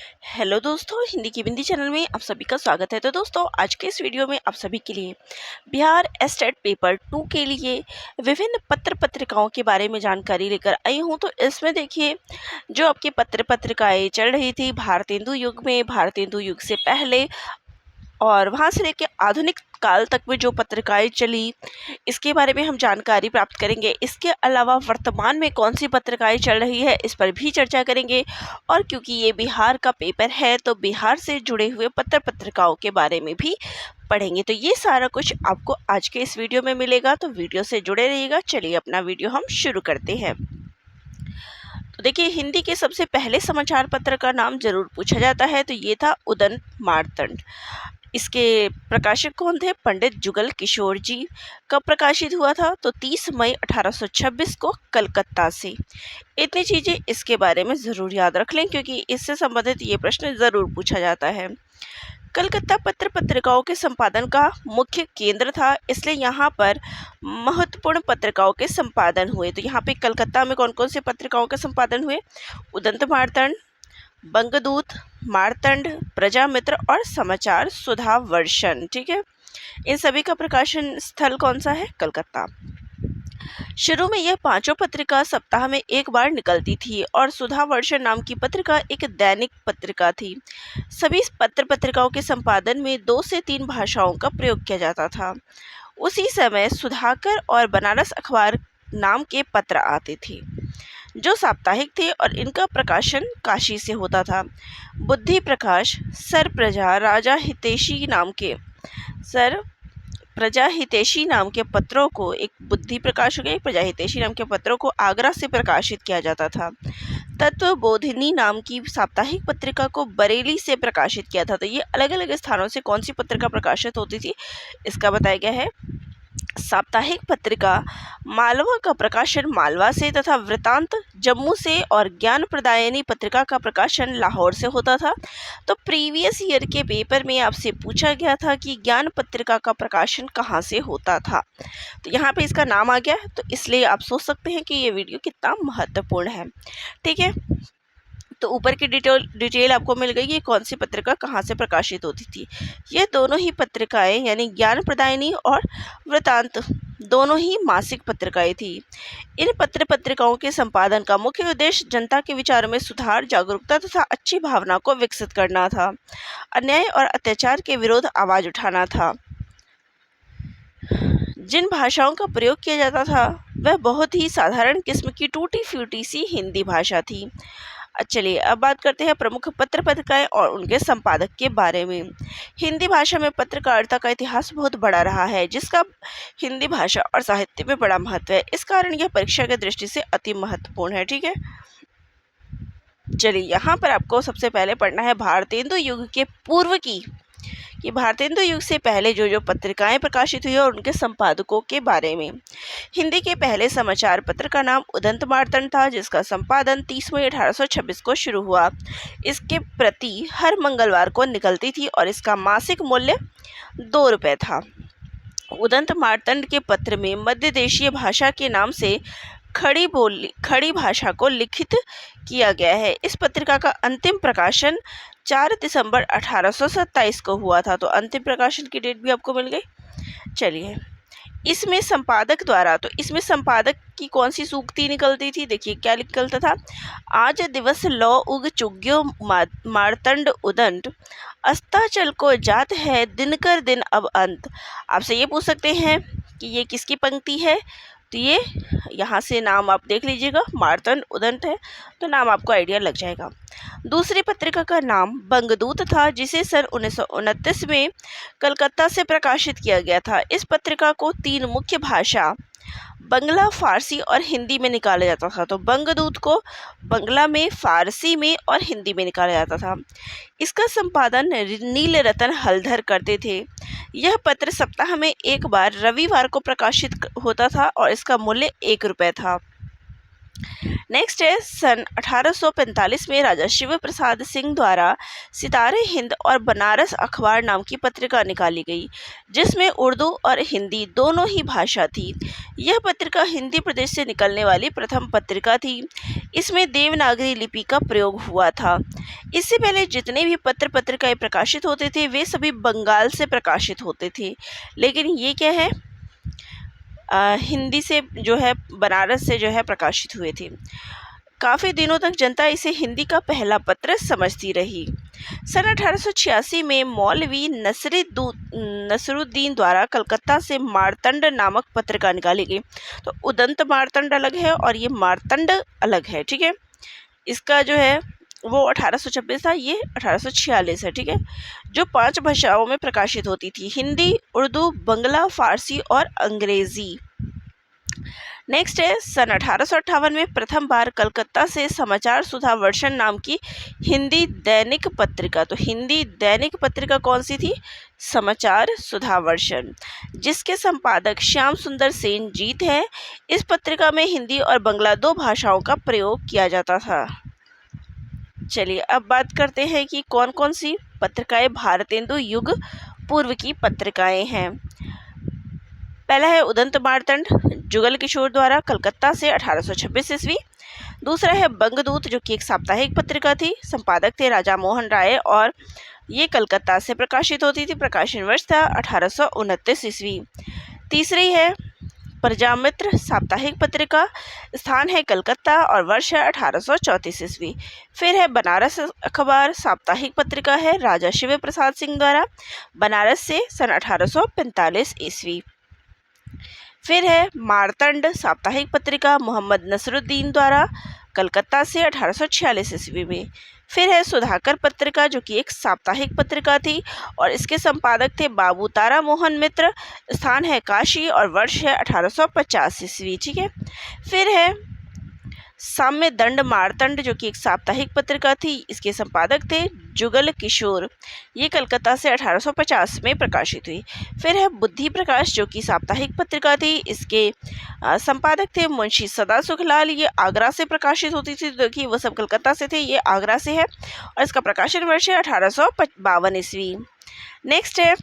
Hello दोस्तों, हिंदी की बिंदी channel में आप सभी का स्वागत है। तो दोस्तों, आज के इस वीडियो में आप सभी के लिए बिहार स्टेट पेपर 2 के लिए विभिन्न पत्र पत्रिकाओं के बारे में जानकारी लेकर आई हूं। तो इसमें देखिए, जो आपकी पत्र पत्रिकाएं चल रही थी भारतेंदु युग में, भारतेंदु युग से पहले और वहां से लेकर आधुनिक काल तक में जो पत्रिकाएं चली, इसके बारे में हम जानकारी प्राप्त करेंगे। इसके अलावा वर्तमान में कौन सी पत्रिकाएं चल रही है, इस पर भी चर्चा करेंगे। और क्योंकि ये बिहार का पेपर है, तो बिहार से जुड़े हुए पत्र पत्रिकाओं के बारे में भी पढ़ेंगे। तो ये सारा कुछ आपको आज के इस वीडियो में मिलेगा, तो वीडियो से जुड़े रहिएगा। चलिए अपना वीडियो हम शुरू करते हैं। तो देखिए, हिंदी के सबसे पहले समाचार पत्र का नाम जरूर पूछा जाता है, तो ये था उदंत मार्तंड। इसके प्रकाशक कौन थे? पंडित जुगल किशोर जी। कब प्रकाशित हुआ था? तो 30 मई 1826 को कलकत्ता से। इतनी चीज़ें इसके बारे में ज़रूर याद रख लें, क्योंकि इससे संबंधित ये प्रश्न ज़रूर पूछा जाता है। कलकत्ता पत्र पत्रिकाओं के संपादन का मुख्य केंद्र था, इसलिए यहाँ पर महत्वपूर्ण पत्रिकाओं के संपादन हुए। तो यहाँ पे कलकत्ता में कौन कौन से पत्रिकाओं के संपादन हुए? उदंत मार्तंड, बंगदूत, मार्तंड, प्रजामित्र और समाचार सुधा वर्षन। ठीक है, इन सभी का प्रकाशन स्थल कौन सा है? कलकत्ता। शुरू में यह पांचों पत्रिका सप्ताह में एक बार निकलती थी और सुधा वर्षन नाम की पत्रिका एक दैनिक पत्रिका थी। सभी पत्र पत्रिकाओं के संपादन में 2 से 3 भाषाओं का प्रयोग किया जाता था। उसी समय सुधाकर और बनारस अखबार नाम के पत्र आते थे, जो साप्ताहिक थे और इनका प्रकाशन काशी से होता था। बुद्धि प्रकाश सर प्रजा हितैषी नाम के पत्रों को, एक बुद्धि प्रकाश हो गया, एक प्रजा हितैषी नाम के पत्रों को आगरा से प्रकाशित किया जाता था। तत्व बोधिनी नाम की साप्ताहिक पत्रिका को बरेली से प्रकाशित किया था। तो ये अलग अलग स्थानों से कौन सी पत्रिका प्रकाशित होती थी, इसका बताया गया है। साप्ताहिक पत्रिका मालवा का प्रकाशन मालवा से तथा वृतांत जम्मू से और ज्ञान प्रदायनी पत्रिका का प्रकाशन लाहौर से होता था। तो प्रीवियस ईयर के पेपर में आपसे पूछा गया था कि ज्ञान पत्रिका का प्रकाशन कहाँ से होता था, तो यहाँ पे इसका नाम आ गया, तो इसलिए आप सोच सकते हैं कि ये वीडियो कितना महत्वपूर्ण है। ठीक है, तो ऊपर की डिटेल आपको मिल गई कि कौन सी पत्रिका कहाँ से प्रकाशित होती थी। ये दोनों ही पत्रिकाएं यानी ज्ञान प्रदायनी और वृतांत दोनों ही मासिक पत्रिकाएं थी। इन पत्र पत्रिकाओं के संपादन का मुख्य उद्देश्य जनता के विचारों में सुधार, जागरूकता तथा अच्छी भावना को विकसित करना था। अन्याय और अत्याचार के विरुद्ध आवाज उठाना था। जिन भाषाओं का प्रयोग किया जाता था वह बहुत ही साधारण किस्म की टूटी फूटी सी हिंदी भाषा थी। चलिए अब बात करते हैं प्रमुख पत्र पत्रिकाएं और उनके संपादक के बारे में। हिंदी भाषा में पत्रकारिता का इतिहास बहुत बड़ा रहा है, जिसका हिंदी भाषा और साहित्य में बड़ा महत्व है। इस कारण यह परीक्षा की दृष्टि से अति महत्वपूर्ण है। ठीक है, चलिए यहाँ पर आपको सबसे पहले पढ़ना है भारतेंदु युग के पूर्व की, कि भारतेंदु युग से पहले जो जो पत्रिकाएं प्रकाशित हुई और उनके संपादकों के बारे में। हिंदी के पहले समाचार पत्र का नाम उदंत मार्तंड था, जिसका संपादन 30 मई 1826 को शुरू हुआ। इसके प्रति हर मंगलवार को निकलती थी और इसका मासिक मूल्य 2 रुपये था। उदंत मार्तंड के पत्र में मध्य देशीय भाषा के नाम से खड़ी भाषा को लिखित किया गया है। इस पत्रिका का अंतिम प्रकाशन 4 दिसंबर 1827 को हुआ था। तो अंतिम प्रकाशन की डेट भी आपको मिल गई। चलिए, इसमें संपादक की कौन सी सूक्ति निकलती थी? देखिए क्या निकलता था। आज दिवस लौ उग चुग्यो मार्तंड उदंत, अस्ताचल को जात है दिन कर दिन अब अंत। आपसे ये पूछ सकते हैं कि ये किसकी पंक्ति है, तो ये यहाँ से नाम आप देख लीजिएगा, मार्तंड उदंत है, तो नाम आपको आइडिया लग जाएगा। दूसरी पत्रिका का नाम बंगदूत था, जिसे सन 1929 में कलकत्ता से प्रकाशित किया गया था। इस पत्रिका को 3 मुख्य भाषा बंगला, फारसी और हिंदी में निकाला जाता था। तो बंगदूत को बंगला में, फारसी में और हिंदी में निकाला जाता था। इसका संपादन नीलरतन हलधर करते थे। यह पत्र सप्ताह में एक बार रविवार को प्रकाशित होता था और इसका मूल्य 1 रुपये था। नेक्स्ट है सन 1845 में राजा शिव प्रसाद सिंह द्वारा सितारे हिंद और बनारस अखबार नाम की पत्रिका निकाली गई, जिसमें उर्दू और हिंदी दोनों ही भाषा थी। यह पत्रिका हिंदी प्रदेश से निकलने वाली प्रथम पत्रिका थी। इसमें देवनागरी लिपि का प्रयोग हुआ था। इससे पहले जितने भी पत्र पत्रिकाएं प्रकाशित होते थे वे सभी बंगाल से प्रकाशित होते थे, लेकिन ये क्या है, हिंदी से जो है बनारस से जो है प्रकाशित हुए थे। काफ़ी दिनों तक जनता इसे हिंदी का पहला पत्र समझती रही। सन 1886 में मौलवी नसरुद्दीन द्वारा कलकत्ता से मार्तंड नामक पत्रिका निकाली गई। तो उदंत मार्तंड अलग है और ये मार्तंड अलग है, ठीक है। इसका जो है वो 1826 था, ये 1846 है, ठीक है। जो 5 भाषाओं में प्रकाशित होती थी, हिंदी, उर्दू, बंगला, फारसी और अंग्रेजी। नेक्स्ट है सन 1858 में प्रथम बार कलकत्ता से समाचार सुधा वर्षन नाम की हिंदी दैनिक पत्रिका, तो हिंदी दैनिक पत्रिका कौन सी थी, समाचार सुधा वर्षन, जिसके संपादक श्याम सुंदर सेन जीत हैं। इस पत्रिका में हिंदी और बंगला 2 भाषाओं का प्रयोग किया जाता था। चलिए अब बात करते हैं कि कौन कौन सी पत्रिकाएं भारतेंदु युग पूर्व की पत्रिकाएं हैं। पहला है उदंत मार्तंड, जुगल किशोर द्वारा, कलकत्ता से 1826 ईस्वी। दूसरा है बंगदूत, जो कि एक साप्ताहिक पत्रिका थी, संपादक थे राजा मोहन राय और ये कलकत्ता से प्रकाशित होती थी। प्रकाशन वर्ष था 1829 ईस्वी। तीसरी है प्रजामित्र साप्ताहिक पत्रिका, स्थान है कलकत्ता और वर्ष है 1834 ईस्वी। फिर है बनारस अखबार, साप्ताहिक पत्रिका है राजा शिव प्रसाद सिंह द्वारा, बनारस से सन 1845 ईस्वी। फिर है मार्तंड साप्ताहिक पत्रिका मोहम्मद नसरुद्दीन द्वारा, कलकत्ता से 1846 ईस्वी में। फिर है सुधाकर पत्रिका, जो कि एक साप्ताहिक पत्रिका थी और इसके संपादक थे बाबू तारा मोहन मित्र, स्थान है काशी और वर्ष है 1850 ईस्वी, ठीक है। फिर है साम्य दंड मार्तंड, जो कि एक साप्ताहिक पत्रिका थी, इसके संपादक थे जुगल किशोर, ये कलकत्ता से 1850 में प्रकाशित हुई। फिर है बुद्धि प्रकाश, जो कि साप्ताहिक पत्रिका थी, इसके संपादक थे मुंशी सदा सुखलाल, ये आगरा से प्रकाशित होती थी, देखिए वो सब कलकत्ता से थे, ये आगरा से है और इसका प्रकाशन वर्ष है 1852 ईस्वी। नेक्स्ट है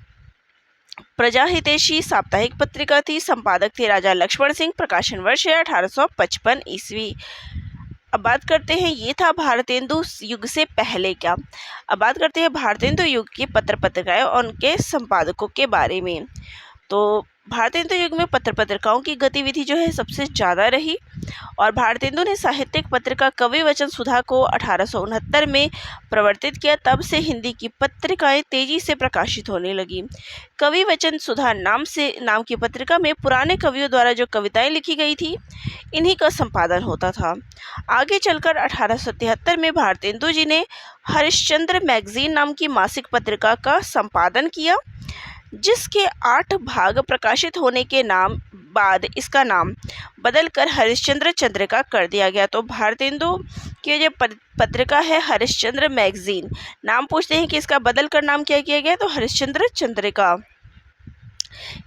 प्रजाहितैषी साप्ताहिक पत्रिका थी, संपादक थे राजा लक्ष्मण सिंह, प्रकाशन वर्ष है 1855 ईस्वी। अब बात करते हैं, ये था भारतेंदु युग से पहले क्या। अब बात करते हैं भारतेंदु युग के पत्र पत्रिकाएं और उनके संपादकों के बारे में। तो भारतेंदु युग में पत्र पत्रिकाओं की गतिविधि जो है सबसे ज़्यादा रही और भारतेंदु ने साहित्यिक पत्रिका कवि वचन सुधा को 1869 में प्रवर्तित किया। तब से हिंदी की पत्रिकाएं तेजी से प्रकाशित होने लगी। कवि वचन सुधा नाम की पत्रिका में पुराने कवियों द्वारा जो कविताएं लिखी गई थी इन्हीं का संपादन होता था। आगे चलकर 1873 में भारतेंदु जी ने हरिश्चंद्र मैगजीन नाम की मासिक पत्रिका का संपादन किया, जिसके 8 भाग प्रकाशित होने के बाद इसका नाम बदलकर हरिश्चंद्र चंद्रिका कर दिया गया। तो भारतेंदु की जो पत्रिका है हरिश्चंद्र मैगजीन, नाम पूछते हैं कि इसका बदलकर नाम क्या किया गया, तो हरिश्चंद्र चंद्रिका।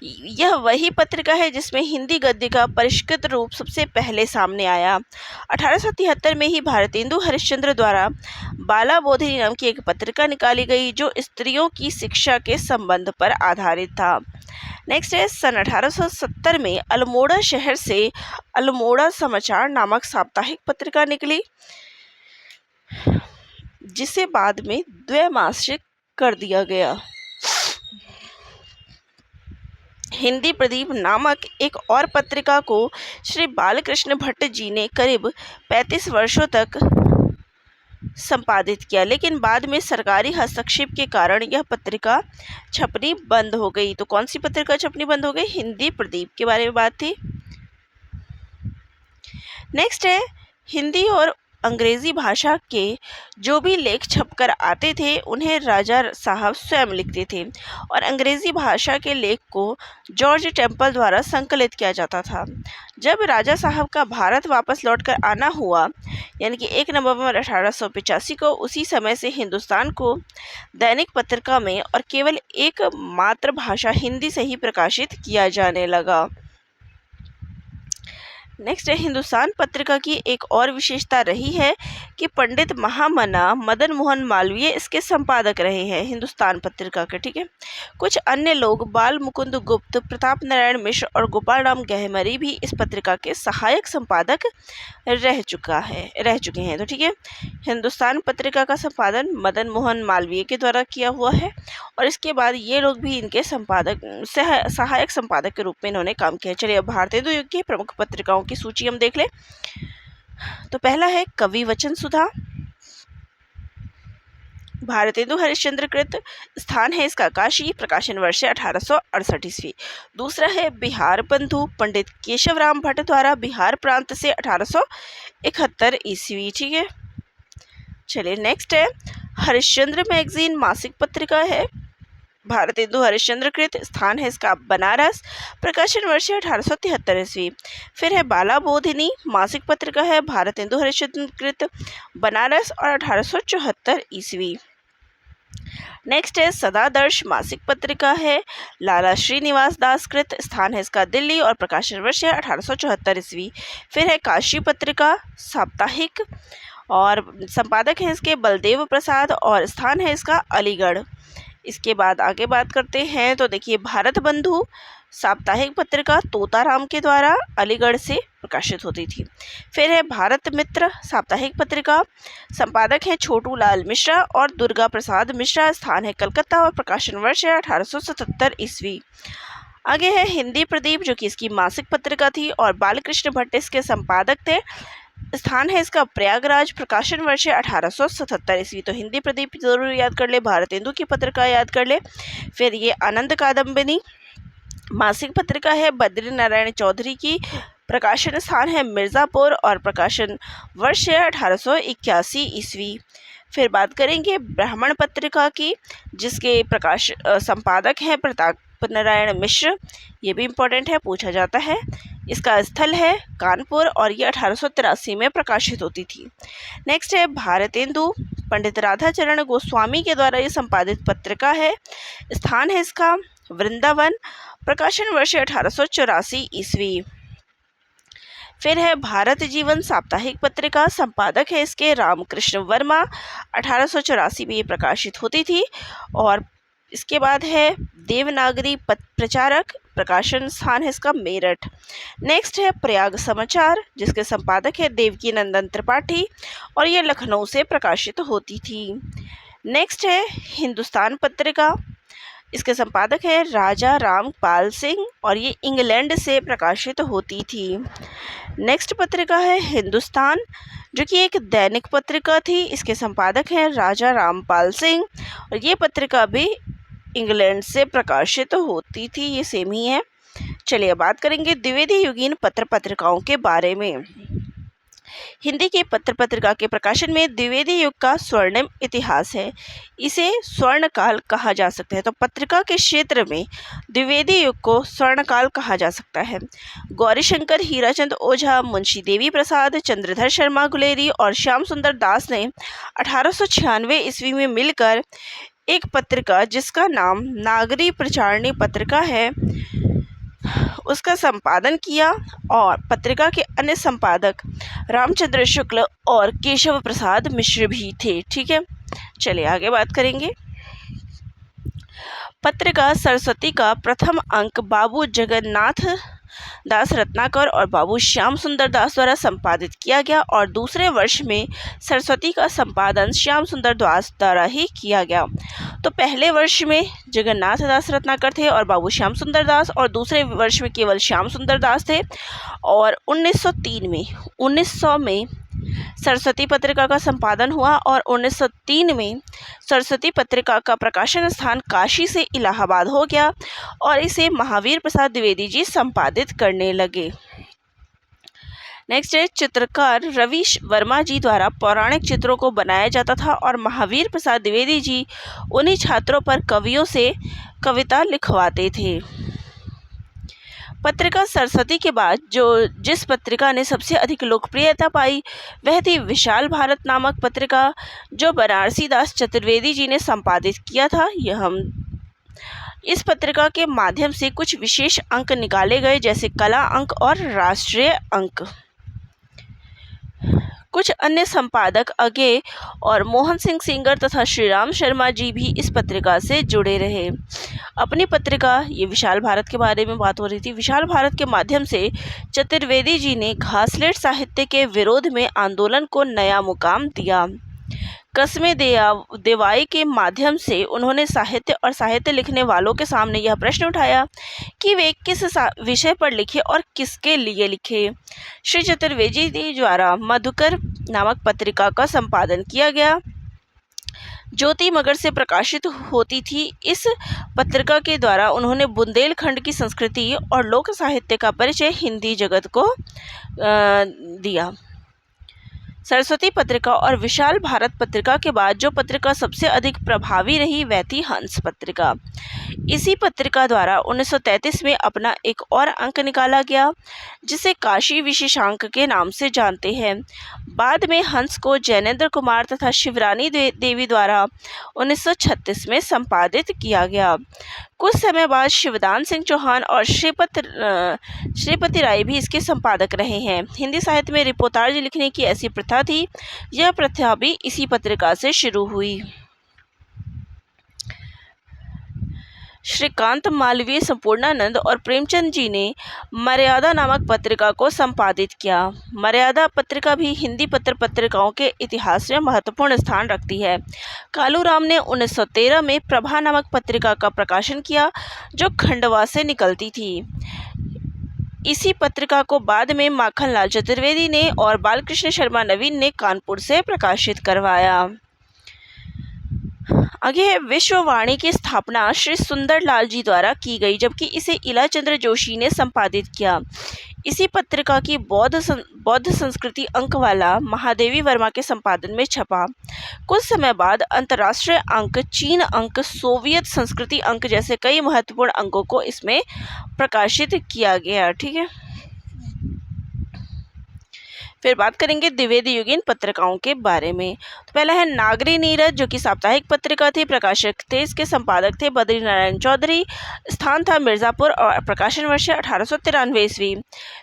यह वही पत्रिका है जिसमें हिंदी गद्य का परिष्कृत रूप सबसे पहले सामने आया। 1873 में ही भारतेंदु हरिश्चंद्र द्वारा बाला बोधिनी नाम की एक पत्रिका निकाली गई जो स्त्रियों की शिक्षा के संबंध पर आधारित था। नेक्स्ट है सन 1870 में अल्मोड़ा शहर से अल्मोड़ा समाचार नामक साप्ताहिक पत्रिका निकली, जिसे बाद में द्वैमासिक कर दिया गया। हिंदी प्रदीप नामक एक और पत्रिका को श्री बालकृष्ण भट्ट जी ने करीब 35 वर्षों तक संपादित किया, लेकिन बाद में सरकारी हस्तक्षेप के कारण यह पत्रिका छपनी बंद हो गई। तो कौन सी पत्रिका छपनी बंद हो गई, हिंदी प्रदीप के बारे में बात थी। नेक्स्ट है हिंदी और अंग्रेजी भाषा के जो भी लेख छपकर आते थे उन्हें राजा साहब स्वयं लिखते थे और अंग्रेजी भाषा के लेख को जॉर्ज टेम्पल द्वारा संकलित किया जाता था। जब राजा साहब का भारत वापस लौटकर आना हुआ, यानी कि 1 नवंबर 1885 को, उसी समय से हिंदुस्तान को दैनिक पत्रिका में और केवल एक मात्र भाषा हिंदी से ही प्रकाशित किया जाने लगा। नेक्स्ट है, हिंदुस्तान पत्रिका की एक और विशेषता रही है कि पंडित महामना मदन मोहन मालवीय इसके संपादक रहे हैं, हिंदुस्तान पत्रिका के। ठीक है, कुछ अन्य लोग बाल मुकुंद गुप्त, प्रताप नारायण मिश्र और गोपाल राम गहमरी भी इस पत्रिका के सहायक संपादक रह चुके हैं। तो ठीक है, हिंदुस्तान पत्रिका का संपादन मदन मोहन मालवीय के द्वारा किया हुआ है और इसके बाद ये लोग भी इनके सहायक संपादक के रूप में इन्होंने काम किया। चलिए, अब भारतेंदु युग की प्रमुख पत्रिकाओं की सूची हम देख लें। तो पहला है कवि वचन सुधा, भारतेंदु हरिश्चंद्र कृत, स्थान है इसका काशी, प्रकाशन वर्ष है 1868 ईस्वी। दूसरा है बिहार बंधु, पंडित केशव राम भट्ट द्वारा, बिहार प्रांत से 1871 ईस्वी। ठीक है, चलिए नेक्स्ट है हरिश्चंद्र मैगजीन, मासिक पत्रिका है, भारतेंदु हरिश्चंद्र कृत, स्थान है इसका बनारस, प्रकाशन वर्ष है 1873 ईस्वी। फिर है बाला बोधिनी, मासिक पत्रिका है, भारतेंदु हरिश्चंद्र कृत, बनारस और 1874 ईस्वी। नेक्स्ट है सदादर्श, मासिक पत्रिका है, लाला श्रीनिवास दास कृत, स्थान है इसका दिल्ली और प्रकाशन वर्ष है 1874 ईस्वी। फिर है काशी पत्रिका साप्ताहिक और संपादक हैं इसके बलदेव प्रसाद और स्थान है इसका अलीगढ़। इसके बाद आगे बात करते हैं, तो देखिए भारत बंधु साप्ताहिक पत्रिका तोताराम के द्वारा अलीगढ़ से प्रकाशित होती थी। फिर है भारत मित्र साप्ताहिक पत्रिका, संपादक हैं छोटू लाल मिश्रा और दुर्गा प्रसाद मिश्रा, स्थान है कलकत्ता और प्रकाशन वर्ष है 1877 ईस्वी। आगे है हिंदी प्रदीप, जो कि इसकी मासिक पत्रिका थी और बालकृष्ण भट्ट इसके संपादक थे, स्थान है इसका प्रयागराज, प्रकाशन वर्ष है 1877 ईस्वी। तो हिंदी प्रदीप जरूर याद कर ले, भारतेंदु की पत्रिका याद कर ले। फिर ये आनंद कादम्बिनी मासिक पत्रिका है, बद्री नारायण चौधरी की, प्रकाशन स्थान है मिर्ज़ापुर और प्रकाशन वर्ष है 1881 ईस्वी। फिर बात करेंगे ब्राह्मण पत्रिका की, जिसके संपादक हैं प्रताप नारायण मिश्र, ये भी इम्पोर्टेंट है, पूछा जाता है। इसका स्थल है कानपुर और ये 1883 में प्रकाशित होती थी। नेक्स्ट है भारतेंदु, पंडित राधाचरण गोस्वामी के द्वारा ये संपादित पत्रिका है, स्थान है इसका वृंदावन, प्रकाशन वर्ष 1884 ईस्वी। फिर है भारत जीवन साप्ताहिक पत्रिका, संपादक है इसके रामकृष्ण वर्मा, 1884 में ये प्रकाशित होती थी। और इसके बाद है देवनागरी प्रचारक, प्रकाशन स्थान है इसका मेरठ। नेक्स्ट है प्रयाग समाचार, जिसके संपादक है देवकी नंदन त्रिपाठी और ये लखनऊ से प्रकाशित होती थी। नेक्स्ट है हिंदुस्तान पत्रिका, इसके संपादक है राजा रामपाल सिंह और ये इंग्लैंड से प्रकाशित होती थी। नेक्स्ट पत्रिका है हिंदुस्तान, जो कि एक दैनिक पत्रिका थी, इसके संपादक हैं राजा रामपाल सिंह और ये पत्रिका भी इंग्लैंड से प्रकाशित होती थी, ये सेम ही है। चलिए बात करेंगे द्विवेदी युगीन पत्र पत्रिकाओं के बारे में। हिंदी के पत्र पत्रिका के प्रकाशन में द्विवेदी युग का स्वर्णिम इतिहास है, इसे स्वर्णकाल कहा जा सकता है। तो पत्रिका के क्षेत्र में द्विवेदी युग को स्वर्णकाल कहा जा सकता है। गौरीशंकर हीराचंद ओझा, मुंशी देवी प्रसाद, चंद्रधर शर्मा गुलेरी और श्याम सुंदर दास ने 1896 ईस्वी में मिलकर एक पत्रिका, जिसका नाम नागरी प्रचारणी पत्रिका है, उसका संपादन किया और पत्रिका के अन्य संपादक रामचंद्र शुक्ल और केशव प्रसाद मिश्र भी थे। ठीक है, चलिए आगे बात करेंगे। पत्रिका सरस्वती का प्रथम अंक बाबू जगन्नाथ दास रत्नाकर और बाबू श्याम सुंदर दास द्वारा संपादित किया गया और दूसरे वर्ष में सरस्वती का संपादन श्याम सुंदर दास द्वारा ही किया गया। तो पहले वर्ष में जगन्नाथ दास रत्नाकर थे और बाबू श्याम सुंदर दास, और दूसरे वर्ष में केवल श्याम सुंदर दास थे। और 1900 में सरस्वती पत्रिका का संपादन हुआ और 1903 में सरस्वती पत्रिका का प्रकाशन स्थान काशी से इलाहाबाद हो गया और इसे महावीर प्रसाद द्विवेदी जी संपादित करने लगे। नेक्स्ट है चित्रकार रवि वर्मा जी द्वारा पौराणिक चित्रों को बनाया जाता था और महावीर प्रसाद द्विवेदी जी उन्हीं छात्रों पर कवियों से कविता लिखवाते थे। पत्रिका सरस्वती के बाद जिस पत्रिका ने सबसे अधिक लोकप्रियता पाई वह थी विशाल भारत नामक पत्रिका, जो बनारसी दास चतुर्वेदी जी ने संपादित किया था। यह हम इस पत्रिका के माध्यम से कुछ विशेष अंक निकाले गए, जैसे कला अंक और राष्ट्रीय अंक। कुछ अन्य संपादक अगे और मोहन सिंह सेंगर तथा श्रीराम शर्मा जी भी इस पत्रिका से जुड़े रहे। अपनी पत्रिका, ये विशाल भारत के बारे में बात हो रही थी, विशाल भारत के माध्यम से चतुर्वेदी जी ने घासलेट साहित्य के विरोध में आंदोलन को नया मुकाम दिया। कस्मे देवाई के माध्यम से उन्होंने साहित्य और साहित्य लिखने वालों के सामने यह प्रश्न उठाया कि वे किस विषय पर लिखे और किसके लिए लिखे। श्री चतुर्वेदी जी द्वारा मधुकर नामक पत्रिका का संपादन किया गया, ज्योति मगर से प्रकाशित होती थी। इस पत्रिका के द्वारा उन्होंने बुंदेलखंड की संस्कृति और लोक साहित्य का परिचय हिंदी जगत को दिया। सरस्वती पत्रिका और विशाल भारत पत्रिका के बाद जो पत्रिका सबसे अधिक प्रभावी रही वह थी हंस पत्रिका। इसी पत्रिका द्वारा 1933 में अपना एक और अंक निकाला गया, जिसे काशी विशेषांक के नाम से जानते हैं। बाद में हंस को जैनेन्द्र कुमार तथा शिवरानी देवी द्वारा 1936 में संपादित किया गया। कुछ समय बाद शिवदान सिंह चौहान और श्रीपति राय भी इसके संपादक रहे हैं। हिंदी साहित्य में रिपोर्टाज लिखने की ऐसी प्रथा थी, यह प्रथा भी इसी पत्रिका से शुरू हुई। श्रीकांत मालवीय, संपूर्णानंद और प्रेमचंद जी ने मर्यादा नामक पत्रिका को संपादित किया। मर्यादा पत्रिका भी हिंदी पत्रिकाओं के इतिहास में महत्वपूर्ण स्थान रखती है। कालूराम ने 1913 में प्रभा नामक पत्रिका का प्रकाशन किया, जो खंडवा से निकलती थी। इसी पत्रिका को बाद में माखनलाल चतुर्वेदी ने और बालकृष्ण शर्मा नवीन ने कानपुर से प्रकाशित करवाया। आगे विश्ववाणी की स्थापना श्री सुंदरलाल जी द्वारा की गई, जबकि इसे इलाचंद्र जोशी ने संपादित किया। इसी पत्रिका की बौद्ध संस्कृति अंक वाला महादेवी वर्मा के संपादन में छपा। कुछ समय बाद अंतर्राष्ट्रीय अंक, चीन अंक, सोवियत संस्कृति अंक जैसे कई महत्वपूर्ण अंकों को इसमें प्रकाशित किया गया। ठीक है, फिर बात करेंगे द्विवेदी युगीन पत्रिकाओं के बारे में। तो पहला है नागरी नीरज, जो कि साप्ताहिक पत्रिका थी। प्रकाशक थे, इसके संपादक थे बद्री नारायण चौधरी। स्थान था मिर्ज़ापुर और प्रकाशन वर्ष 1893 ईस्वी।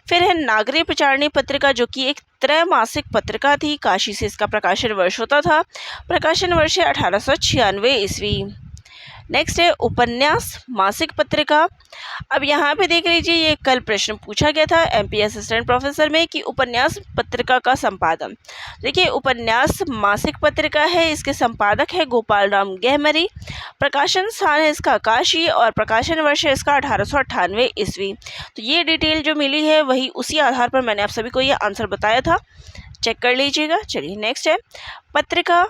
फिर है नागरी प्रचारणी पत्रिका, जो कि एक त्रैमासिक पत्रिका थी। काशी से इसका प्रकाशन वर्ष होता था। प्रकाशन वर्ष 1896 ईस्वी। नेक्स्ट है उपन्यास मासिक पत्रिका। अब यहाँ पे देख लीजिए, ये कल प्रश्न पूछा गया था एमपी असिस्टेंट प्रोफेसर में कि उपन्यास पत्रिका का संपादन। देखिए, उपन्यास मासिक पत्रिका है, इसके संपादक है गोपाल राम गहमरी। प्रकाशन स्थान है इसका काशी और प्रकाशन वर्ष है इसका 1898 ईस्वी। तो ये डिटेल जो मिली है वही उसी आधार पर मैंने आप सभी को ये आंसर बताया था, चेक कर लीजिएगा। चलिए नेक्स्ट है पत्रिका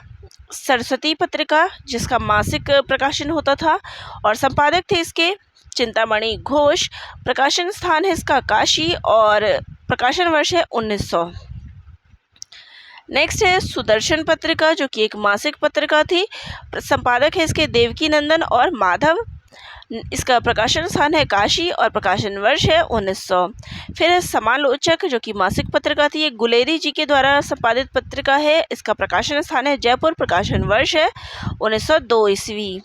सरस्वती पत्रिका, जिसका मासिक प्रकाशन होता था और संपादक थे इसके चिंतामणि घोष। प्रकाशन स्थान है इसका काशी और प्रकाशन वर्ष है 1900। नेक्स्ट है सुदर्शन पत्रिका, जो कि एक मासिक पत्रिका थी। संपादक है इसके देवकी नंदन और माधव। इसका प्रकाशन स्थान है काशी और प्रकाशन वर्ष है 1900। फिर है समालोचक, जो कि मासिक पत्रिका थी। ये गुलेरी जी के द्वारा संपादित पत्रिका है। इसका प्रकाशन स्थान है जयपुर। प्रकाशन वर्ष है 1902 ईस्वी।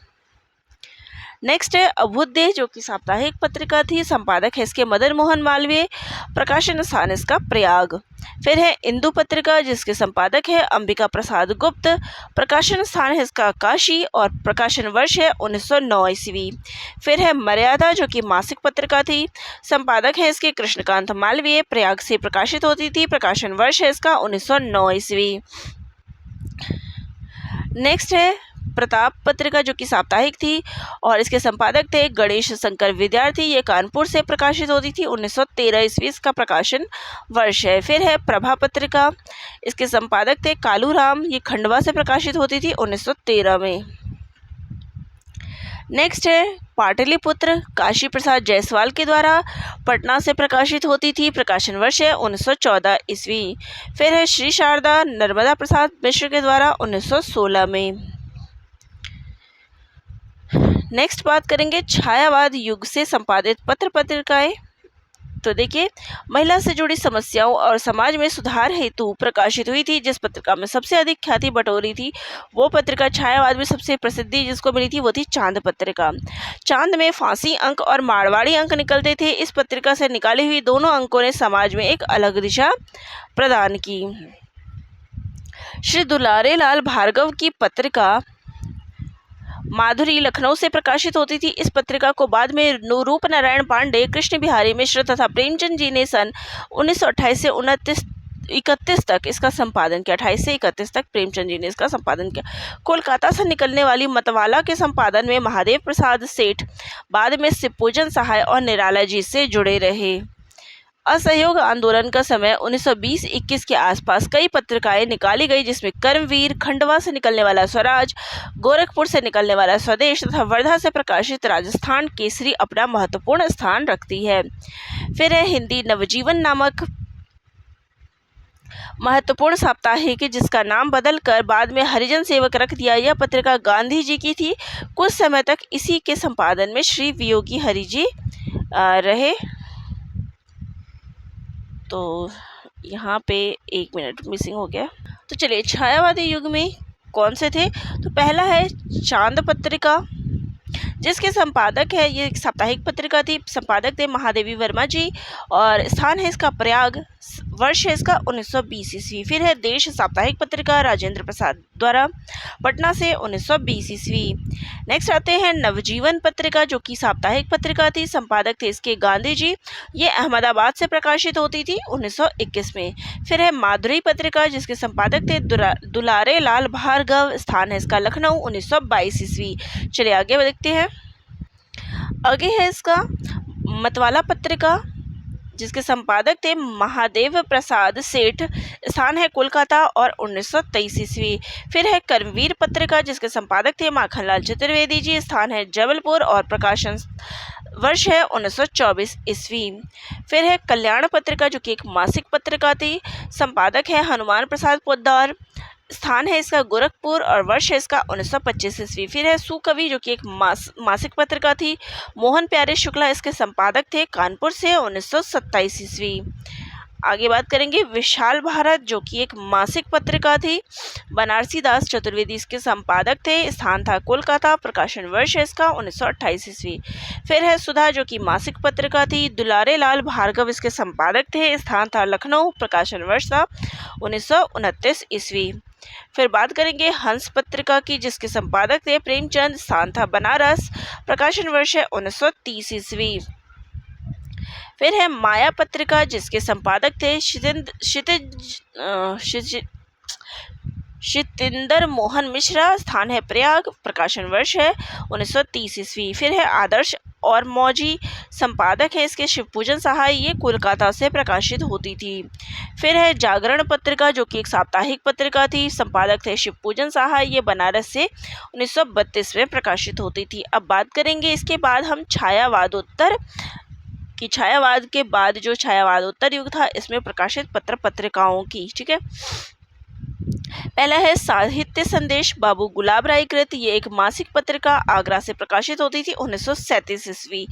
नेक्स्ट है अभ्युदय, जो कि साप्ताहिक पत्रिका थी। संपादक है इसके मदन मोहन मालवीय। प्रकाशन स्थान इसका प्रयाग। फिर है इंदु पत्रिका, जिसके संपादक है अंबिका प्रसाद गुप्त। प्रकाशन स्थान है इसका काशी और प्रकाशन वर्ष है 1909 ईस्वी। फिर है मर्यादा, जो कि मासिक पत्रिका थी। संपादक है इसके कृष्णकांत मालवीय। प्रयाग से प्रकाशित होती थी। प्रकाशन वर्ष है इसका 1909 ईस्वी। नेक्स्ट है प्रताप पत्रिका, जो कि साप्ताहिक थी और इसके संपादक थे गणेश शंकर विद्यार्थी। ये कानपुर से प्रकाशित होती थी। 1913 ईस्वी इसका प्रकाशन वर्ष है। फिर है प्रभा पत्रिका, इसके संपादक थे कालूराम। ये खंडवा से प्रकाशित होती थी 1913 में। नेक्स्ट है पाटलिपुत्र, काशी प्रसाद जायसवाल के द्वारा पटना से प्रकाशित होती थी। प्रकाशन वर्ष है 1914 ईस्वी। फिर है श्री शारदा, नर्मदा प्रसाद मिश्र के द्वारा 1916 में। नेक्स्ट बात करेंगे छायावाद युग से संपादित पत्र पत्रिकाएं। तो देखिए, महिला से जुड़ी समस्याओं और समाज में सुधार हेतु प्रकाशित हुई थी। जिस पत्रिका में सबसे अधिक ख्याति बटोरी थी वो पत्रिका छायावाद में सबसे प्रसिद्धि जिसको मिली थी वो थी चांद पत्रिका। चांद में फांसी अंक और मारवाड़ी अंक निकलते थे। इस पत्रिका से निकाली हुई दोनों अंकों ने समाज में एक अलग दिशा प्रदान की। श्री दुलारे लाल भार्गव की पत्रिका माधुरी लखनऊ से प्रकाशित होती थी। इस पत्रिका को बाद में रूप नारायण पांडे, कृष्ण बिहारी मिश्र तथा प्रेमचंद जी ने सन 1928 से 31 तक इसका संपादन किया। 28 से 31 तक प्रेमचंद जी ने इसका संपादन किया। कोलकाता से निकलने वाली मतवाला के संपादन में महादेव प्रसाद सेठ, बाद में शिवपूजन सहाय और निराला जी से जुड़े रहे। असहयोग आंदोलन का समय 1920-21 के आसपास कई पत्रिकाएं निकाली गई, जिसमें कर्मवीर, खंडवा से निकलने वाला स्वराज, गोरखपुर से निकलने वाला स्वदेश तथा वर्धा से प्रकाशित राजस्थान केसरी अपना महत्वपूर्ण स्थान रखती है। फिर है हिंदी नवजीवन नामक महत्वपूर्ण साप्ताहिक जिसका नाम बदलकर बाद में हरिजन सेवक रख दिया। यह पत्रिका गांधी जी की थी। कुछ समय तक इसी के संपादन में श्री वियोगी हरि जी रहे। तो यहाँ पे 1 मिनट मिसिंग हो गया। तो चलिए, छायावादी युग में कौन से थे? तो पहला है चांद पत्रिका, जिसके संपादक है, ये एक साप्ताहिक पत्रिका थी, संपादक थे महादेवी वर्मा जी और स्थान है इसका प्रयाग, वर्ष है इसका 1920 ईस्वी। फिर है देश साप्ताहिक पत्रिका राजेंद्र प्रसाद द्वारा, पटना से 1920 ईस्वी। नेक्स्ट आते हैं नवजीवन पत्रिका, जो कि साप्ताहिक पत्रिका थी, संपादक थे इसके गांधी जी, ये अहमदाबाद से प्रकाशित होती थी 1921 में। फिर है माधुरी पत्रिका, जिसके संपादक थे दुलारे लाल भार्गव, स्थान है इसका लखनऊ 1922 ईस्वी। चलिए आगे देखते हैं। आगे है इसका मतवाला पत्रिका, जिसके संपादक थे महादेव प्रसाद सेठ, स्थान है कोलकाता और 1923 ईस्वी। फिर है कर्मवीर पत्रिका, जिसके संपादक थे माखनलाल चतुर्वेदी जी, स्थान है जबलपुर और प्रकाशन वर्ष है 1924 ईस्वी। फिर है कल्याण पत्रिका, जो कि एक मासिक पत्रिका थी, संपादक है हनुमान प्रसाद पोद्दार, स्थान है इसका गोरखपुर और वर्ष है इसका 1925 ईस्वी। फिर है सुकवि, जो कि एक मासिक पत्रिका थी, मोहन प्यारे शुक्ला इसके संपादक थे, कानपुर से 1927 ईस्वी। आगे बात करेंगे विशाल भारत, जो कि एक मासिक पत्रिका थी, बनारसी दास चतुर्वेदी इसके संपादक थे, स्थान था कोलकाता, प्रकाशन वर्ष है इसका 1928 ईस्वी। फिर है सुधा, जो कि मासिक पत्रिका थी, दुलारे लाल भार्गव इसके संपादक थे, स्थान था लखनऊ, प्रकाशन वर्ष था 1929 ईस्वी। फिर बात करेंगे हंस पत्रिका की, जिसके संपादक थे प्रेमचंद, स्थान था बनारस, प्रकाशन वर्ष है 1930 ईस्वी। फिर है माया पत्रिका, जिसके संपादक थे क्षितिंदर मोहन मिश्रा, स्थान है प्रयाग, प्रकाशन वर्ष है 1930 ईस्वी। फिर है आदर्श और मौजी, संपादक है इसके शिवपूजन सहाय, ये कोलकाता से प्रकाशित होती थी। फिर है जागरण पत्रिका, जो कि एक साप्ताहिक पत्रिका थी, संपादक थे शिवपूजन सहाय, ये बनारस से 1932 में प्रकाशित होती थी। अब बात करेंगे इसके बाद हम छायावादोत्तर कि छायावाद के बाद जो छायावादोत्तर युग था इसमें प्रकाशित पत्र पत्रिकाओं की। ठीक है, पहला है साहित्य संदेश, बाबू गुलाब राय कृत, ये एक मासिक पत्रिका, आगरा से प्रकाशित होती थी 1937 ईस्वी।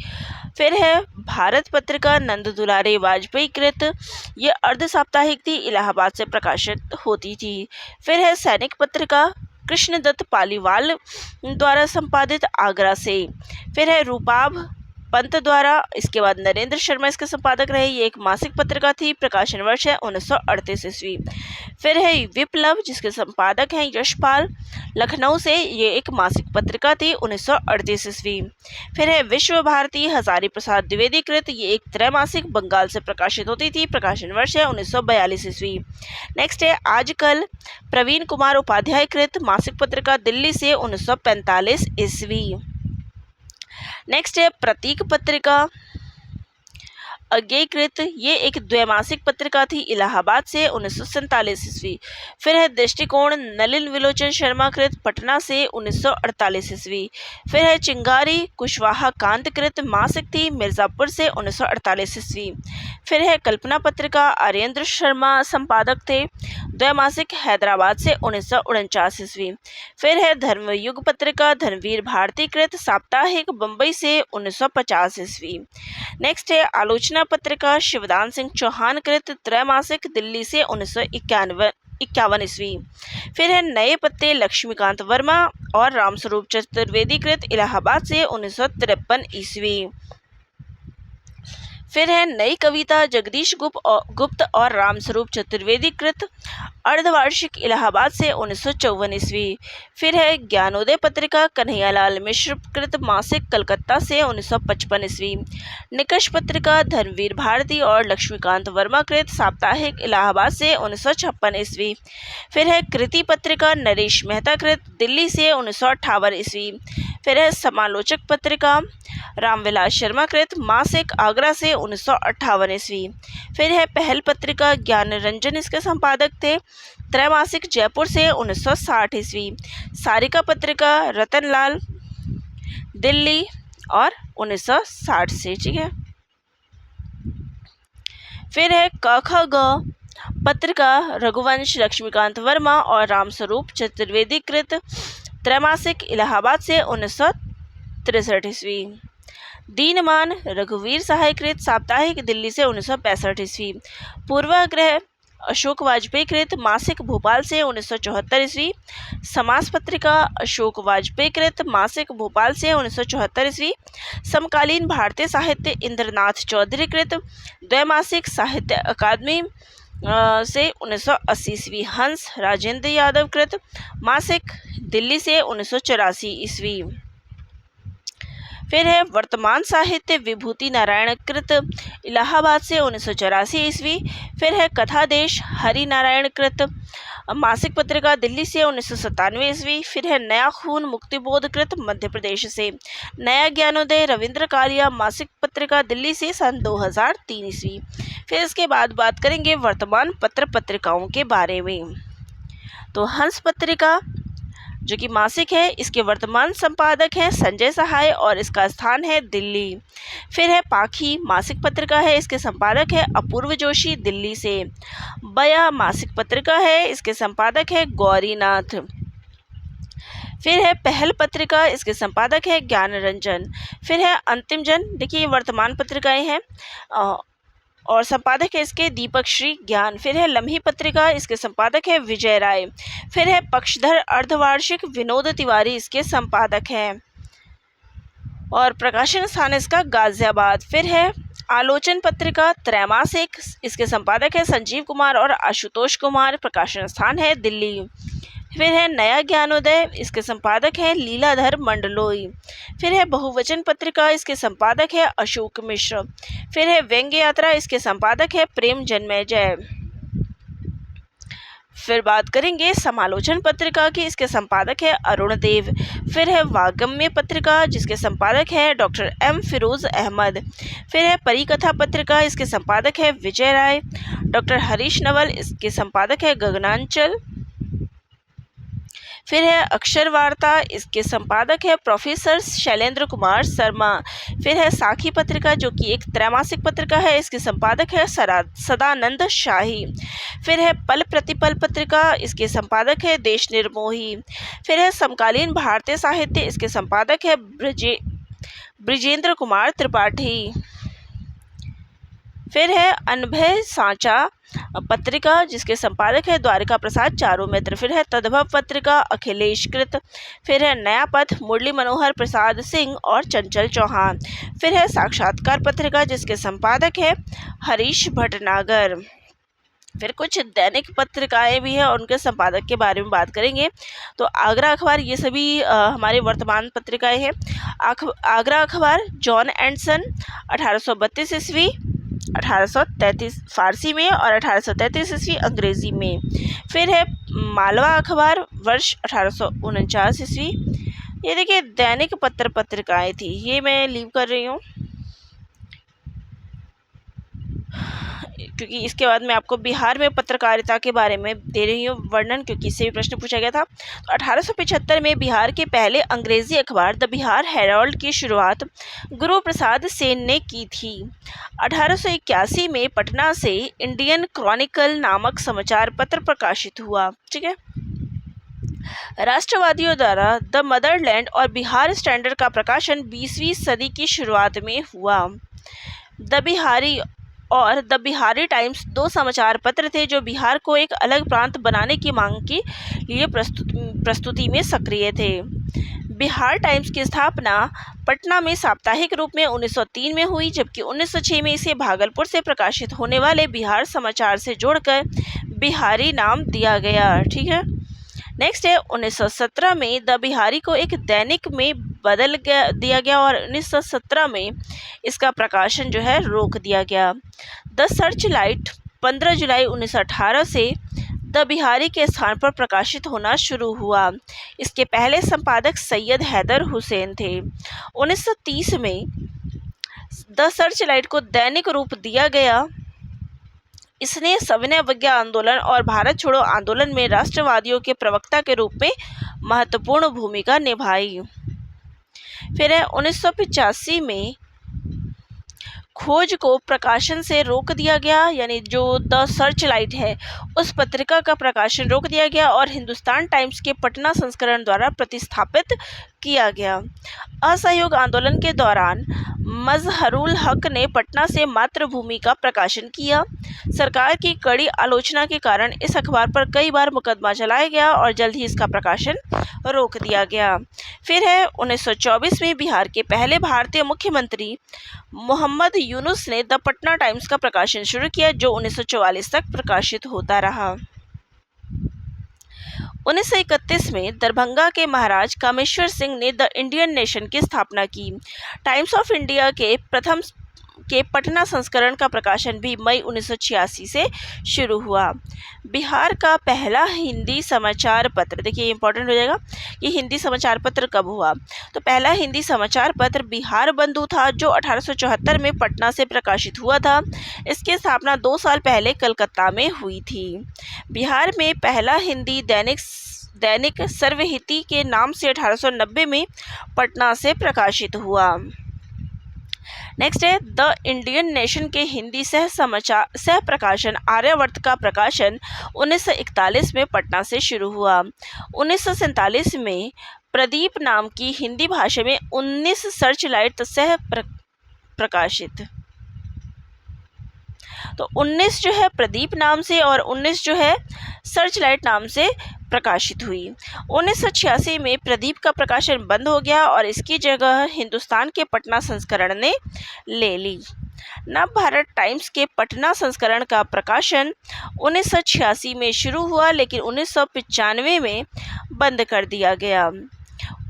फिर है भारत पत्रिका, नंद दुलारे वाजपेयी कृत, ये अर्ध साप्ताहिक थी, इलाहाबाद से प्रकाशित होती थी। फिर है सैनिक पत्रिका, कृष्णदत्त पालीवाल द्वारा संपादित, आगरा से। फिर है रूपाभ पंत द्वारा, इसके बाद नरेंद्र शर्मा इसके संपादक रहे, ये एक मासिक पत्रिका थी, प्रकाशन वर्ष है 1938 ईस्वी। फिर है विप्लव, जिसके संपादक हैं यशपाल, लखनऊ से, ये एक मासिक पत्रिका थी 1938 ईस्वी। फिर है विश्व भारती, हजारी प्रसाद द्विवेदी कृत, ये एक त्रैमासिक, बंगाल से प्रकाशित होती थी, प्रकाशन वर्ष है 1942 ईस्वी। नेक्स्ट है आजकल, प्रवीण कुमार उपाध्याय कृत, मासिक पत्रिका, दिल्ली से 1945 ईस्वी। नेक्स्ट है प्रतीक पत्रिका अज्ञेयकृत, ये एक द्वैमासिक पत्रिका थी, इलाहाबाद से 1947 ईस्वी। फिर है दृष्टिकोण, नलिन विलोचन शर्मा कृत, पटना से 1948 ईस्वी। फिर है चिंगारी, कुशवाहा कांत कृत, मासिक थी, मिर्जापुर से 1948 ईस्वी। फिर है कल्पना पत्रिका, आर्येंद्र शर्मा संपादक थे, द्वैमासिक, हैदराबाद से 1949 ईस्वी। फिर है धर्मयुग पत्रिका, धर्मवीर भारती कृत, साप्ताहिक, बम्बई से 1950 ईस्वी। नेक्स्ट है आलोचना रचना पत्रिका शिवदान सिंह चौहान कृत त्रैमासिक दिल्ली से 1951 ईस्वी। फिर है नए पत्ते लक्ष्मीकांत वर्मा और रामस्वरूप चतुर्वेदी कृत इलाहाबाद से 1953 ईस्वी। फिर है नई कविता जगदीश गुप्त और रामस्वरूप चतुर्वेदी कृत अर्धवार्षिक इलाहाबाद से 1954 ईस्वी। फिर है ज्ञानोदय पत्रिका कन्हैयालाल मिश्र कृत मासिक कलकत्ता से 1955 ईस्वी। निकष पत्रिका धर्मवीर भारती और लक्ष्मीकांत वर्मा कृत साप्ताहिक इलाहाबाद से 1956 ईस्वी। फिर है कृति पत्रिका नरेश मेहता कृत दिल्ली से 1958 ईस्वी। फिर है समालोचक पत्रिका रामविलास शर्मा कृत मासिक आगरा से 1958 ईस्वी। फिर है पहल पत्रिका ज्ञान रंजन इसके संपादक थे, त्रैमासिक जयपुर से 1960 ईस्वी। सारिका पत्रिका रतनलाल दिल्ली और 1960 से, ठीक है। फिर है क ख ग पत्रिका रघुवंश लक्ष्मीकांत वर्मा और रामस्वरूप चतुर्वेदी कृत त्रैमासिक इलाहाबाद से 1963 ईस्वी। दीनमान रघुवीर सहाय कृत साप्ताहिक दिल्ली से 1965 ईस्वी। पूर्वाग्रह अशोक वाजपेयी कृत मासिक भोपाल से 1974 ईस्वी। समास पत्रिका अशोक वाजपेयी कृत मासिक भोपाल से 1974 ईस्वी। समकालीन भारतीय साहित्य इंद्रनाथ चौधरी कृत द्वैमासिक साहित्य अकादमी से 1980 ईस्वी। हंस राजेंद्र यादव कृत मासिक दिल्ली से 1984 ईस्वी। फिर है वर्तमान साहित्य विभूति नारायण कृत इलाहाबाद से 1984 ईस्वी। फिर है कथा देश हरि नारायण कृत मासिक पत्रिका दिल्ली से 1997 ईस्वी। फिर है नया खून मुक्तिबोध कृत मध्य प्रदेश से। नया ज्ञानोदय रविंद्र कालिया मासिक पत्रिका दिल्ली से सन 2003 ईस्वी। फिर इसके बाद बात करेंगे वर्तमान पत्र पत्रिकाओं के बारे में। तो हंस पत्रिका जो कि मासिक है, इसके वर्तमान संपादक हैं संजय सहाय और इसका स्थान है दिल्ली। फिर है पाखी मासिक पत्रिका है, इसके संपादक है अपूर्व जोशी दिल्ली से। बया मासिक पत्रिका है, इसके संपादक है गौरीनाथ। फिर है पहल पत्रिका, इसके संपादक है ज्ञान रंजन। फिर है अंतिम जन, देखिए वर्तमान पत्रिकाएं हैं और संपादक है इसके दीपक श्री ज्ञान। फिर है लम्ही पत्रिका, इसके संपादक है विजय राय। फिर है पक्षधर अर्धवार्षिक विनोद तिवारी इसके संपादक हैं और प्रकाशन स्थान इसका गाजियाबाद। फिर है आलोचन पत्रिका त्रैमासिक, इसके संपादक है संजीव कुमार और आशुतोष कुमार, प्रकाशन स्थान है दिल्ली। फिर है नया ज्ञानोदय, इसके संपादक है लीलाधर मंडलोई। फिर है बहुवचन पत्रिका, इसके संपादक है अशोक मिश्र। फिर है व्यंग्य यात्रा, इसके संपादक है प्रेम जन्मेजय। फिर बात करेंगे समालोचन पत्रिका की, इसके संपादक है अरुण देव। फिर है वागम्य पत्रिका, जिसके संपादक है डॉक्टर एम फिरोज अहमद। फिर है परिकथा पत्रिका, इसके संपादक है विजय राय। डॉक्टर हरीश नवल, इसके संपादक है गगनांचल। फिर है अक्षर वार्ता, इसके संपादक है प्रोफेसर शैलेंद्र कुमार शर्मा। फिर है साखी पत्रिका, जो कि एक त्रैमासिक पत्रिका है, इसके संपादक है सदानंद शाही। फिर है पल प्रतिपल पत्रिका, इसके संपादक है देश निर्मोही। फिर है समकालीन भारतीय साहित्य, इसके संपादक है ब्रिजेंद्र कुमार त्रिपाठी। फिर है अनभय सांचा पत्रिका, जिसके संपादक है द्वारिका प्रसाद चारुमित्र। फिर है तद्भव पत्रिका अखिलेश कृत। फिर है नया पथ मुरली मनोहर प्रसाद सिंह और चंचल चौहान। फिर है साक्षात्कार पत्रिका, जिसके संपादक है हरीश भटनागर। फिर कुछ दैनिक पत्रिकाएं भी हैं और उनके संपादक के बारे में बात करेंगे। तो आगरा अखबार, ये सभी हमारे वर्तमान पत्रिकाएं हैं। आगरा अखबार जॉन एंड सन 1832 ईस्वी 1833 फारसी में और 1833 ईस्वी अंग्रेजी में। फिर है मालवा अखबार वर्ष 1849 ईस्वी। ये देखिए दैनिक पत्र पत्रिकाएं थी, ये मैं लीव कर रही हूँ क्योंकि इसके बाद मैं आपको बिहार में पत्रकारिता के बारे में दे रही हूँ वर्णन, क्योंकि इससे भी प्रश्न पूछा गया था। तो 1875 में बिहार के पहले अंग्रेजी अखबार द बिहार हेराल्ड की शुरुआत गुरु प्रसाद सेन ने की थी। 1881 में पटना से इंडियन क्रॉनिकल नामक समाचार पत्र प्रकाशित हुआ। ठीक है। राष्ट्रवादियों द्वारा द मदरलैंड और बिहार स्टैंडर्ड का प्रकाशन 20वीं सदी की शुरुआत में हुआ। द बिहारी और द बिहारी टाइम्स दो समाचार पत्र थे जो बिहार को एक अलग प्रांत बनाने की मांग के लिए प्रस्तुति में सक्रिय थे। बिहार टाइम्स की स्थापना पटना में साप्ताहिक रूप में 1903 में हुई, जबकि 1906 में इसे भागलपुर से प्रकाशित होने वाले बिहार समाचार से जोड़कर बिहारी नाम दिया गया। ठीक है, नेक्स्ट है 1917 में द बिहारी को एक दैनिक में बदल दिया गया और 1917 में इसका प्रकाशन जो है रोक दिया गया। द सर्च लाइट 15 जुलाई 1918 से द बिहारी के स्थान पर प्रकाशित होना शुरू हुआ। इसके पहले संपादक सैयद हैदर हुसैन थे। 1930 में द सर्च लाइट को दैनिक रूप दिया गया। इसने सविनय अवज्ञा आंदोलन और भारत छोड़ो आंदोलन में राष्ट्रवादियों के प्रवक्ता के रूप में महत्वपूर्ण भूमिका निभाई। फिर है 1985 में खोज को प्रकाशन से रोक दिया गया, यानी जो द सर्च लाइट है उस पत्रिका का प्रकाशन रोक दिया गया और हिंदुस्तान टाइम्स के पटना संस्करण द्वारा प्रतिस्थापित किया गया। असहयोग आंदोलन के दौरान मजहरुल हक ने पटना से मातृभूमि का प्रकाशन किया। सरकार की कड़ी आलोचना के कारण इस अखबार पर कई बार मुकदमा चलाया गया और जल्द ही इसका प्रकाशन रोक दिया गया। फिर है 1924 में बिहार के पहले भारतीय मुख्यमंत्री मोहम्मद यूनुस ने द पटना टाइम्स का प्रकाशन शुरू किया, जो 1944 तक प्रकाशित होता रहा। 1931 में दरभंगा के महाराज कामेश्वर सिंह ने द इंडियन नेशन की स्थापना की। टाइम्स ऑफ इंडिया के पटना संस्करण का प्रकाशन भी मई 1986 से शुरू हुआ। बिहार का पहला हिंदी समाचार पत्र, देखिए इंपॉर्टेंट हो जाएगा कि हिंदी समाचार पत्र कब हुआ। तो पहला हिंदी समाचार पत्र बिहार बंधु था, जो 1874 में पटना से प्रकाशित हुआ था। इसकी स्थापना 2 साल पहले कलकत्ता में हुई थी। बिहार में पहला हिंदी दैनिक सर्वहिती के नाम से 1890 में पटना से प्रकाशित हुआ। नेक्स्ट है द इंडियन नेशन के हिंदी सह प्रकाशन आर्यावर्त का प्रकाशन 1941 में पटना से शुरू हुआ। 1947 में प्रदीप नाम की हिंदी भाषा में 19 सर्च लाइट सह प्रकाशित, तो 19 जो है प्रदीप नाम से और 19 जो है सर्च लाइट नाम से प्रकाशित हुई। 1986 में प्रदीप का प्रकाशन बंद हो गया और इसकी जगह हिंदुस्तान के पटना संस्करण ने ले ली। नव भारत टाइम्स के पटना संस्करण का प्रकाशन 1986 में शुरू हुआ, लेकिन 1995 में बंद कर दिया गया।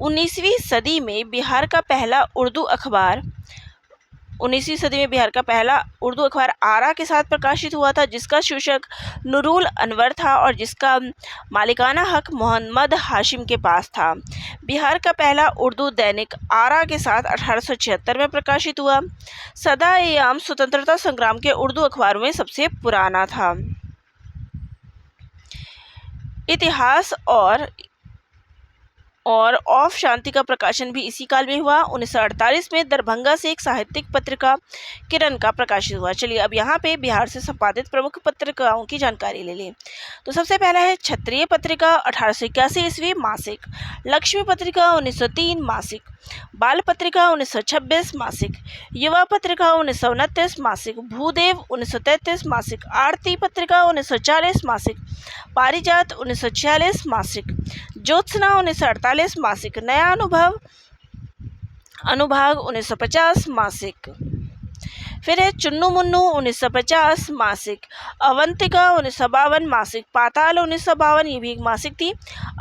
19वीं सदी में बिहार का पहला उर्दू अखबार 19वीं सदी में बिहार का पहला उर्दू अखबार आरा के साथ प्रकाशित हुआ था, जिसका शीर्षक नूरुल अनवर था और जिसका मालिकाना हक मोहम्मद हाशिम के पास था। बिहार का पहला उर्दू दैनिक आरा के साथ 1876 में प्रकाशित हुआ। सदा-ए-आम स्वतंत्रता संग्राम के उर्दू अखबारों में सबसे पुराना था। इतिहास और ऑफ शांति का प्रकाशन भी इसी काल में हुआ। 1948 में दरभंगा से एक साहित्यिक पत्रिका किरण का प्रकाशित हुआ। चलिए अब यहाँ पे बिहार से संपादित प्रमुख पत्रिकाओं की जानकारी ले लें। तो सबसे पहला है क्षत्रिय पत्रिका 1881 ईस्वी मासिक, लक्ष्मी पत्रिका 1903 मासिक, बाल पत्रिका 1926 मासिक, युवा पत्रिका 1929 मासिक, भूदेव 1933 मासिक, आरती पत्रिका 1940 मासिक, पारिजात 1946 मासिक, ज्योत्सना 1948 मासिक, नया अनुभाग 1950 मासिक। फिर है चुन्नू मुन्नू 1950 मासिक, अवंतिका 1952 मासिक, पाताल 1952 ये भी एक मासिक थी,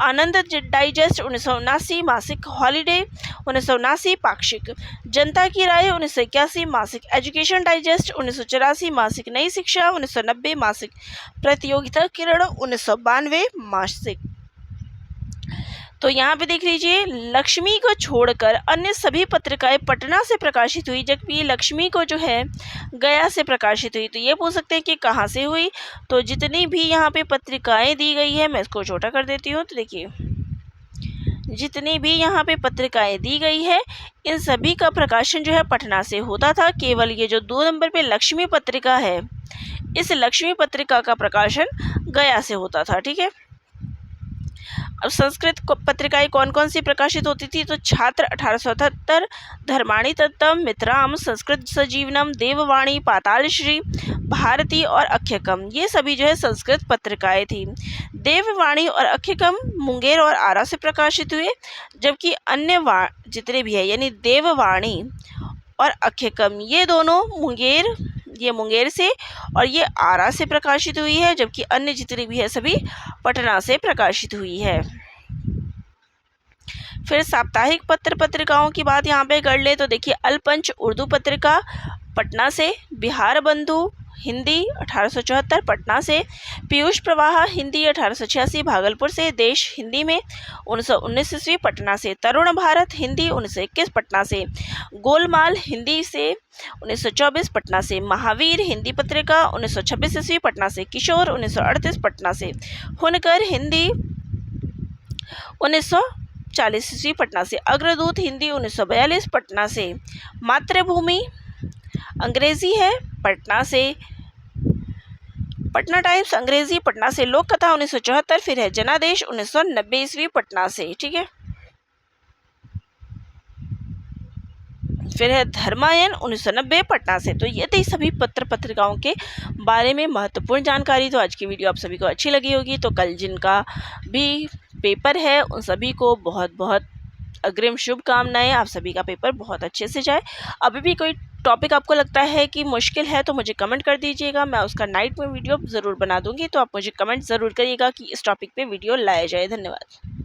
आनंद डाइजेस्ट 1979 मासिक, हॉलीडे 1979 पाक्षिक, जनता की राय 1981 मासिक, एजुकेशन डाइजेस्ट 1984 मासिक, नई शिक्षा 1990 मासिक, प्रतियोगिता किरण 1992 मासिक। तो यहाँ पे देख लीजिए लक्ष्मी को छोड़कर अन्य सभी पत्रिकाएं पटना से प्रकाशित हुई, जबकि लक्ष्मी को जो है गया से प्रकाशित हुई। तो ये पूछ सकते हैं कि कहाँ से हुई। तो जितनी भी यहाँ पे पत्रिकाएं दी गई है, मैं इसको छोटा कर देती हूँ। तो देखिए जितनी भी यहाँ पे पत्रिकाएं दी गई है इन सभी का प्रकाशन जो है पटना से होता था। केवल ये जो 2 नंबर पे लक्ष्मी पत्रिका है, इस लक्ष्मी पत्रिका का प्रकाशन गया से होता था। ठीक है, अब संस्कृत पत्रिकाएं कौन कौन सी प्रकाशित होती थी? तो छात्र 1878, धर्माणी तत्तम, मित्राम, संस्कृत सजीवनम, देववाणी, पातालश्री, भारती और अख्यकम, ये सभी जो है संस्कृत पत्रिकाएं थी। देववाणी और अख्यकम मुंगेर और आरा से प्रकाशित हुए, जबकि अन्य जितने भी है यानी देववाणी और अख्यकम ये दोनों मुंगेर से और ये आरा से प्रकाशित हुई है, जबकि अन्य जितनी भी है सभी पटना से प्रकाशित हुई है। फिर साप्ताहिक पत्रिकाओं की बात यहाँ पे कर ले तो देखिए, अलपंच उर्दू पत्रिका पटना से, बिहार बंधु हिंदी 1874 पटना से, पीयूष प्रवाह हिंदी 1886 भागलपुर से, देश हिंदी में 1919 ईस्वी पटना से, तरुण भारत हिंदी 1921 पटना से, गोलमाल हिंदी से 1924 पटना से, महावीर हिंदी पत्रिका 1926 ईस्वी पटना से, किशोर 1938 पटना से, हुनकर हिंदी 1940 ईस्वी पटना से, अग्रदूत हिंदी 1942 पटना से, मातृभूमि अंग्रेजी है पटना से, पटना टाइम्स अंग्रेजी पटना से, लोक कथा 1974, फिर है जनादेश 1990 ईस्वी पटना से, ठीक है। फिर है धर्मायन 1990 पटना से। तो ये थी सभी पत्रिकाओं के बारे में महत्वपूर्ण जानकारी। तो आज की वीडियो आप सभी को अच्छी लगी होगी। तो कल जिनका भी पेपर है उन सभी को बहुत बहुत अग्रिम शुभकामनाएं। आप सभी का पेपर बहुत अच्छे से जाए। अभी भी कोई टॉपिक आपको लगता है कि मुश्किल है तो मुझे कमेंट कर दीजिएगा, मैं उसका नाइट में वीडियो ज़रूर बना दूंगी। तो आप मुझे कमेंट ज़रूर करिएगा कि इस टॉपिक पे वीडियो लाया जाए। धन्यवाद।